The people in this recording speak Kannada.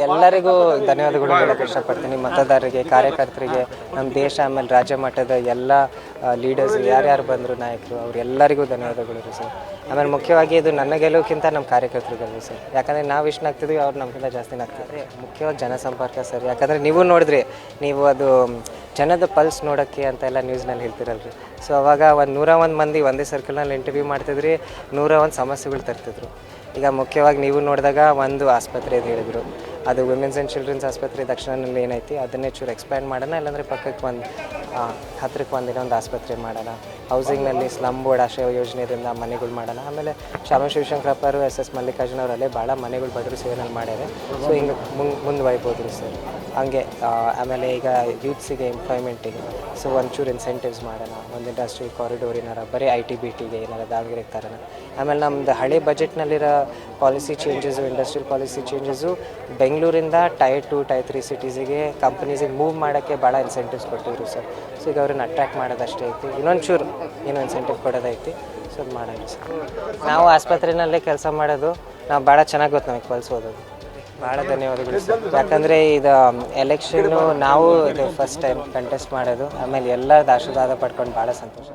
ಎಲ್ಲರಿಗೂ ಧನ್ಯವಾದಗಳು ಹೇಳೋಕ್ಕೆ ಇಷ್ಟಪಡ್ತೀನಿ. ಮತದಾರರಿಗೆ, ಕಾರ್ಯಕರ್ತರಿಗೆ, ನಮ್ಮ ದೇಶ ಆಮೇಲೆ ರಾಜ್ಯ ಮಟ್ಟದ ಎಲ್ಲ ಲೀಡರ್ಸ್ ಯಾರ್ಯಾರು ಬಂದರು ನಾಯಕರು ಅವರೆಲ್ಲರಿಗೂ ಧನ್ಯವಾದಗಳು ರೀ ಸರ್. ಆಮೇಲೆ ಮುಖ್ಯವಾಗಿ ಇದು ನನ್ನ ಗೆಲುವಿಗಿಂತ ನಮ್ಮ ಕಾರ್ಯಕರ್ತರು ಗೆಲುವು ಸರ್. ಯಾಕಂದರೆ ನಾವು ಇಷ್ಟು ಆಗ್ತಿದ್ವಿ ಅವ್ರು ನಮ್ಗಿಂತ ಜಾಸ್ತಿನೇ ಆಗ್ತಿದ್ರಿ. ಮುಖ್ಯವಾಗಿ ಜನಸಂಪರ್ಕ ಸರ್. ಯಾಕಂದರೆ ನೀವು ನೋಡಿದ್ರಿ, ನೀವು ಅದು ಜನದ ಪಲ್ಸ್ ನೋಡೋಕ್ಕೆ ಅಂತೆಲ್ಲ ನ್ಯೂಸ್ನಲ್ಲಿ ಹೇಳ್ತಿರಲ್ರಿ. ಸೊ ಅವಾಗ ಒಂದು 101 ಮಂದಿ ಒಂದೇ ಸರ್ಕಲ್ನಲ್ಲಿ ಇಂಟರ್ವ್ಯೂ ಮಾಡ್ತಿದ್ರಿ, 101 ಸಮಸ್ಯೆಗಳು ತರ್ತಿದ್ರು. ಈಗ ಮುಖ್ಯವಾಗಿ ನೀವು ನೋಡಿದಾಗ ಒಂದು ಆಸ್ಪತ್ರೆ ಅಂತ ಹೇಳಿದರು, ಅದು ವುಮೆನ್ಸ್ ಆ್ಯಂಡ್ ಚಿಲ್ಡ್ರನ್ಸ್ ಆಸ್ಪತ್ರೆ ದಕ್ಷಿಣದಲ್ಲಿ ಏನೈತಿ ಅದನ್ನೇ ಚೂರು ಎಕ್ಸ್ಪ್ಯಾಂಡ್ ಮಾಡೋಣ, ಇಲ್ಲಾಂದರೆ ಪಕ್ಕಕ್ಕೆ ಹತ್ತಿರಕ್ಕೆ ಒಂದು ಆಸ್ಪತ್ರೆ ಮಾಡೋಣ. ಹೌಸಿಂಗ್ನಲ್ಲಿ ಸ್ಲಮ್ ಬೋರ್ಡ್ ಆಶ್ರಯ ಯೋಜನೆಯಿಂದ ಮನೆಗಳು ಮಾಡೋಣ. ಆಮೇಲೆ ಶಾಮಾ ಶಿವಶಂಕರಪ್ಪ ಅವರು, ಎಸ್ ಮಲ್ಲಿಕಾರ್ಜುನ ಅವರಲ್ಲೇ ಭಾಳ ಮನೆಗಳು ಬಡವರು ಸೇವೆನಲ್ಲಿ ಮಾಡ್ಯಾರೆ. ಸೊ ಹಿಂಗೆ ಮುಂದುವರಿಬೋದು ರೀ ಸರ್. ಹಾಗೆ ಆಮೇಲೆ ಈಗ ಯೂತ್ಸಿಗೆ ಎಂಪ್ಲಾಯ್ಮೆಂಟಿಗೆ ಸೊ ಒಂಚೂರು ಇನ್ಸೆಂಟಿವ್ಸ್ ಮಾಡೋಣ. ಒಂದು ಇಂಡಸ್ಟ್ರಿ ಕಾರಿಡೋರ್ ಏನಾರ ಬರೀ IT-BTಗೆ ಏನಾರ ದಾವಣಗೆರೆಗೆ ತರೋಣ. ಆಮೇಲೆ ನಮ್ಮದು ಹಳೆ ಬಜೆಟ್ನಲ್ಲಿರೋ policy changes, industrial policy changes ಬೆಂಗಳೂರಿಂದ ಟೈರ್ 2, ಟೈರ್ 3 ಸಿಟೀಸಿಗೆ ಕಂಪ್ನೀಸಿಗೆ ಮೂವ್ ಮಾಡೋಕ್ಕೆ ಭಾಳ ಇನ್ಸೆಂಟಿವ್ಸ್ ಕೊಟ್ಟಿದ್ರು ಸರ್. ಸೊ ಈಗ ಅವ್ರನ್ನ ಅಟ್ರ್ಯಾಕ್ಟ್ ಮಾಡೋದಷ್ಟೇ ಐತಿ, ಇನ್ನೊಂಚೂರು ಏನೋ ಇನ್ಸೆಂಟಿವ್ ಕೊಡೋದೈತಿ. ಸೊ ಅದು ಮಾಡೋಣ ಸರ್. ನಾವು ಆಸ್ಪತ್ರೆಯಲ್ಲೇ ಕೆಲಸ ಮಾಡೋದು, ನಾವು ಭಾಳ ಚೆನ್ನಾಗಿ ಗೊತ್ತು ನಮಗೆ ಪಲ್ಸ್ ಓದೋದು. ಭಾಳ ಧನ್ಯವಾದಗಳು ಸರ್. ಯಾಕಂದರೆ ಇದು ಎಲೆಕ್ಷನ್ನು ನಾವು ಇದು ಫಸ್ಟ್ ಟೈಮ್ ಕಂಟೆಸ್ಟ್ ಮಾಡೋದು. ಆಮೇಲೆ ಎಲ್ಲರ ಆಶೀರ್ವಾದ ಪಡ್ಕೊಂಡು ಭಾಳ ಸಂತೋಷ.